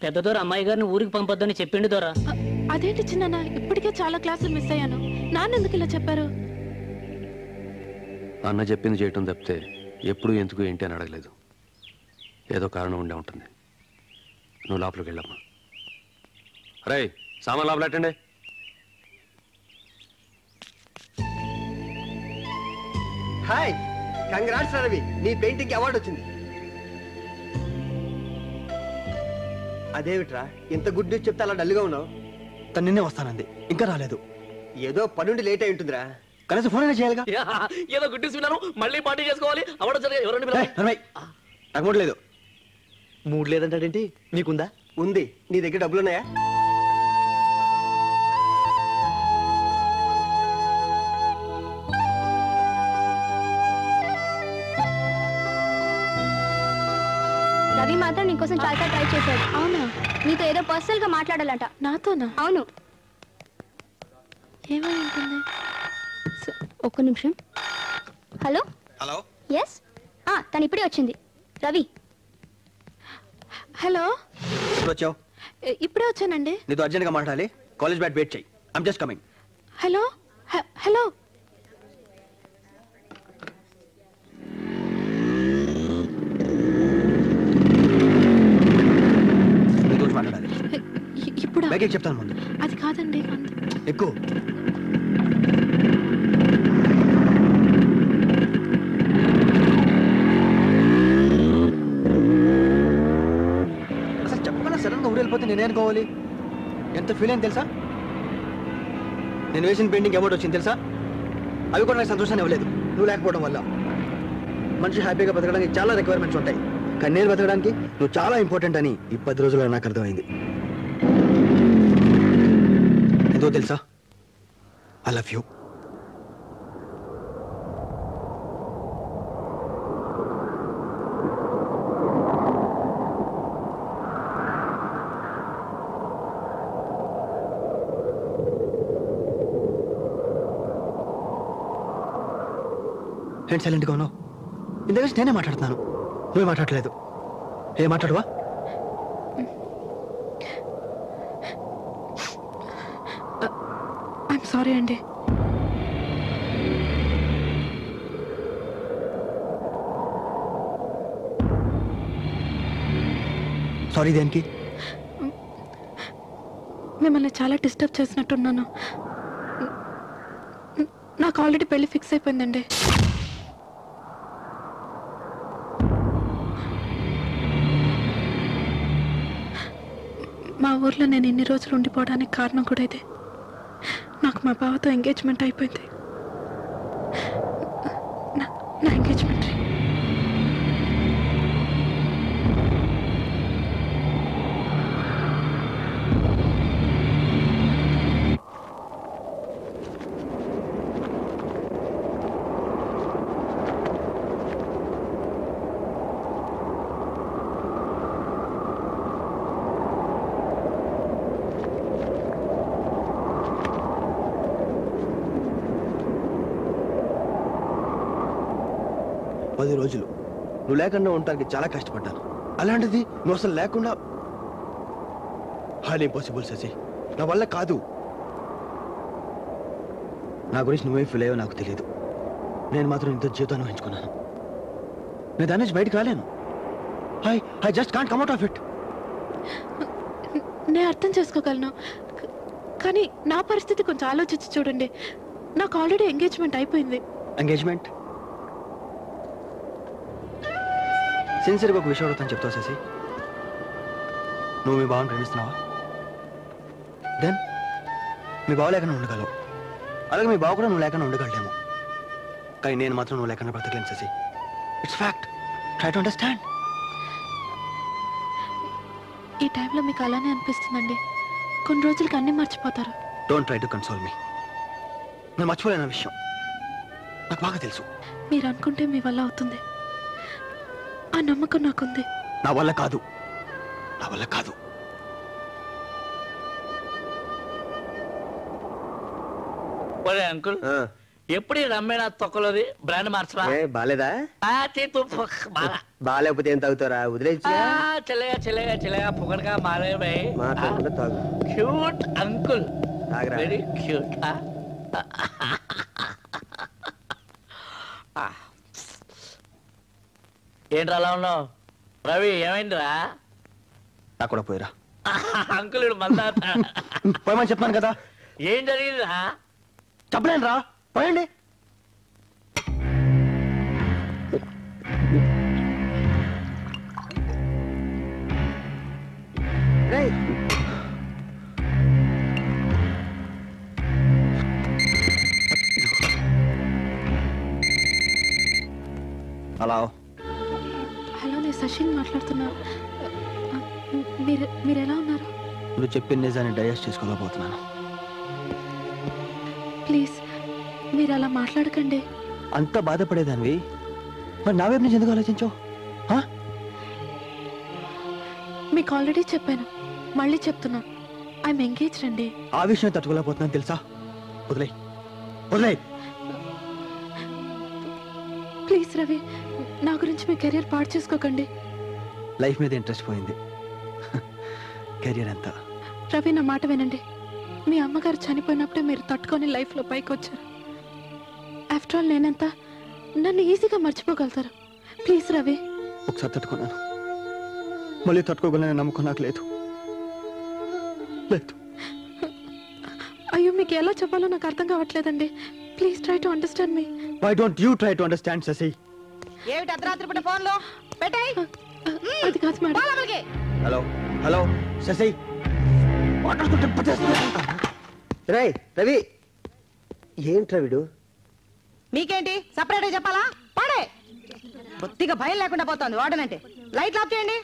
పెద్ద దొర అమ్మాయి గారిని ఊరికి పంపొద్దని చెప్పిండు దొర. అదేంటి చిన్న, ఇప్పటికే చాలా క్లాసులు మిస్ అయ్యాను. నాన్న ఎందుకు ఇలా చెప్పారు? అన్న చెప్పింది చేయటం తప్పితే ఎప్పుడు ఎందుకు ఏంటి అని అడగలేదు. ఏదో కారణం ఉండే ఉంటుంది. నువ్వు లోపలికి వెళ్ళమ్మా. రే సామాన్ లోపలెట్టండి. హాయ్, కంగ్రాట్స్ రవి, నీ పెయింటింగ్ అవార్డు వచ్చింది. అదేమిట్రా ఇంత గుడ్ న్యూస్ చెప్తే అలా డల్గా ఉన్నావు? తను నిన్నే వస్తానంది, ఇంకా రాలేదు. ఏదో పనుండి లేట్ అయి ఉంటుందిరా. కనీసం ఫోన్ అయినా చేయాలిగా. ఏదో గుడ్ న్యూస్ విన్నాను, మళ్ళీ పార్టీ చేసుకోవాలి. అవార్డు జరిగే ఎవరండి? నాకు మూడు లేదు. మూడ్ లేదంటాడేంటి? నీకుందా? ఉంది. నీ దగ్గర డబ్బులున్నాయా? రవి మాత్రం నీకోసం చాలా ట్రై చేశాడు. అవునా? నీతో ఏదో పర్సనల్ గా మాట్లాడాలంట. నాతోనా? అవును. ఏమై ఉంటుంది? ఒక్క నిమిషం. Hello hello. ఎస్, తను ఇప్పుడే వచ్చింది. రవి. హలో. ఇప్పుడు వచ్చావు? ఇప్పుడే వచ్చానండి. నీతో అర్జెంట్గా మాట్లాడాలి. కాలేజ్ బ్యాట్ వెయిట్ చేయి. I'm just coming. Hello hello. నీతో మాట్లాడాలి. ఇప్పుడు బ్యాగ్ చెప్తాను ముందు. అది కాదండి. ఎక్కువ అసలు చెప్పకుండా సడన్ గా ఊరు వెళ్ళిపోతే నేనే అనుకోవాలి. ఎంత ఫీల్ అయింది తెలుసా? నేను వేసిన పెయింటింగ్ అవార్డు వచ్చింది తెలుసా? అవి కూడా నాకు సంతోషాన్ని ఇవ్వలేదు, నువ్వు లేకపోవడం వల్ల. మనిషి హ్యాపీగా బతకడానికి చాలా రిక్వైర్మెంట్స్ ఉంటాయి, కానీ నేను బతకడానికి నువ్వు చాలా ఇంపార్టెంట్ అని ఈ 10 రోజుల్లో నాకు అర్థమైంది. ఎంతో తెలుసా? I love you. ఏంటి సైలెంట్గా ఉన్నావు? ఇంత కలిసి నేనే మాట్లాడుతున్నాను, నువ్వే మాట్లాడలేదు. ఏ మాట్లాడవా? ఐఎమ్ సారీ అండి. సారీ దేనికి? మిమ్మల్ని చాలా డిస్టర్బ్ చేసినట్టున్నాను. నాకు ఆల్రెడీ పెళ్లి ఫిక్స్ అయిపోయిందండి. మా ఊర్లో నేను ఇన్ని రోజులు ఉండిపోవడానికి కారణం కూడా ఇదే. నాకు మా బావతో ఎంగేజ్మెంట్ అయిపోయింది. నా ఎంగేజ్మెంట్ రింగ్. పది రోజులు నువ్వు లేకుండా ఉండటానికి చాలా కష్టపడ్డాను. అలాంటిది నువ్వు అసలు లేకుండా హార్డ్ ఇంపాసిబుల్ శశి, నా వల్ల కాదు. నా గురించి నువ్వే ఫీల్ అయ్యో నాకు తెలియదు. నేను మాత్రం ఇంత జీవితాన్ని వహించుకున్నాను. నేను దాని నుంచి బయటకు రాలేను. I just can't come out of it. నేను అర్థం చేసుకోగలను, కానీ నా పరిస్థితి కొంచెం ఆలోచించి చూడండి. నాకు ఆల్రెడీ ఎంగేజ్మెంట్ అయిపోయింది. ఎంగేజ్మెంట్? సిన్సియర్గా ఒక విషయం అడుగుతాను, చెప్తావు శశి? నువ్వు మీ బావని ప్రేమిస్తున్నావా? దెన్ మీ బావ లేకుండా ఉండగలవు, అలాగే మీ బావ కూడా నువ్వు లేకుండా ఉండగలడేమో. కానీ నేను మాత్రం నువ్వు లేకుండా బ్రతకలేను Shashi. It's fact. Try to understand. ఈ టైంలో మీకు అలానే అనిపిస్తుందండి. కొన్ని రోజులకి అన్నీ మర్చిపోతారు. Don't try to console me. నేను మర్చిపోలేని విషయం నాకు బాగా తెలుసు. మీరు అనుకుంటే మీ వల్ల అవుతుంది, ఆ నమ్మకం నాకుంది. నా వల్ల కాదు, నా వల్ల కాదు. అంకుల్, ఎప్పుడు రమ్మేనా తొక్కలోది బ్రాండ్ మార్చరా బాలేదా? బాగా బాగాలేకపోతే ఏం తాగుతారా? వదిలేచ్చు. చల్లగా పొగడగా మారే మాట్లాడకుండా తాగు. క్యూట్ అంకుల్, తాగరా. Very cute. ఏంట్రా అలా ఉన్నావు? రవి ఏమైందిరా? నాకు కూడా పోయిరా. అంకుల్ మందా పోయమని చెప్పాను కదా. ఏం జరిగిందిరా? చెప్పలేను రా, పోయండి. రేయ్, అలా హలో, నేను శశిని మాట్లాడుతున్నా. మీరు ఎలా ఉన్నారు? నువ్వు చెప్పిన నిజాన్ని డైజెస్ట్ చేసుకోలేకపోతున్నాను. ప్లీజ్ మీరు అలా మాట్లాడకండి. అంత బాధపడేదానివి మరి నా వైపు నుంచి ఎందుకు ఆలోచించావు? మీకు ఆల్రెడీ చెప్పాను, మళ్ళీ చెప్తున్నా, ఐఎమ్ ఎంగేజ్డ్ అండి. ఆ విషయం తట్టుకోలేకపోతున్నాను తెలుసా. వదిలే వదిలే. ప్లీజ్ రవి, నా గురించి మీ కెరియర్ పాడు చేసుకోకండి. లైఫ్ మీద ఇంట్రెస్ట్ పోయింది, కెరియర్ ఎంత. రవి నా మాట వినండి. మీ అమ్మగారు చనిపోయినప్పుడే మీరు తట్టుకొని లైఫ్లో పైకి వచ్చారు. ఆఫ్టర్ ఆల్ నేనంత నన్ను ఈజీగా మర్చిపోగలుగుతారు. ప్లీజ్ రవి. ఒకసారి తట్టుకున్నాను, మళ్ళీ తట్టుకోగలనే నమ్మకం నాకు లేదు. లేదు. అయ్యో, మీకు ఎలా చెప్పాలో నాకు అర్థం కావట్లేదండి. Please try to understand me. Why don't you try to understand Shashi? ఏమిటి అర్ధరాత్రి పూట ఫోన్లో పెట్టాయి? అది కాదు మేడం. హలో హలో శశి, రేయ్ రవి, ఏంట్రా వీడు? మీకేంటి సపరేట్గా చెప్పాలా? పడే బొత్తిగా భయం లేకుండా పోతుంది వాడనంటే. లైట్లు ఆఫ్ చేయండి.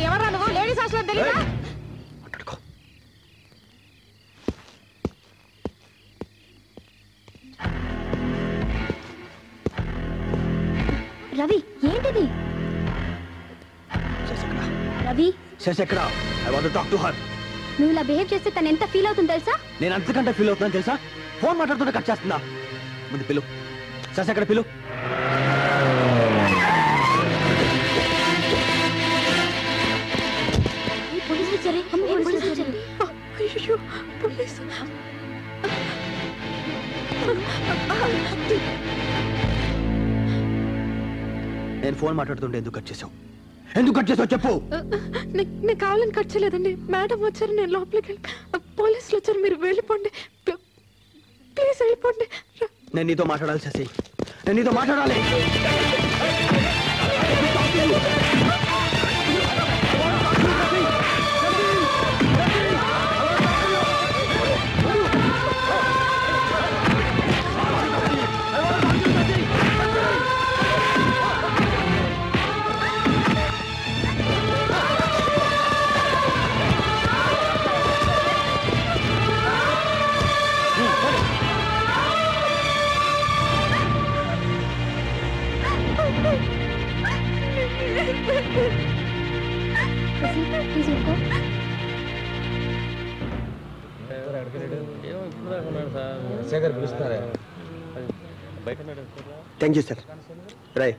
ఎవరా నువ్వు? లేడీస్ హాస్టల్ తెలీదా? రవి ఏంటిది? రవి శశి ఎక్కడ? I want to talk to her. నువ్వు ఇలా బిహేవ్ చేస్తే తను ఎంత ఫీల్ అవుతుందో తెలుసా? నేను అంతకంటే ఫీల్ అవుతున్నాను తెలుసా. ఫోన్ మాట్లాడుతుంటే కట్ చేస్తుందా? ముందు పిలు. శశి ఎక్కడ? పిలు. పోలీసులు వచ్చారే, పోలీసులు వచ్చారు. అయ్యో, పోలీస్. నేను ఫోన్ మాట్లాడుతుంటే ఎందుకు కట్ చేసావు? ఎందుకు కట్ చేసావు చెప్పు. నేను కావాలని కట్ చేయలేదండి. మేడం వచ్చారు, నేను లోపలికి వెళ్ళి, పోలీసులు వచ్చారు, మీరు వెళ్ళిపోండి. ప్లీజ్ వెళ్ళిపోండి. నేను నీతో మాట్లాడాలి శశి, నేను నీతో మాట్లాడాలి. Thank you sir. రాయ్.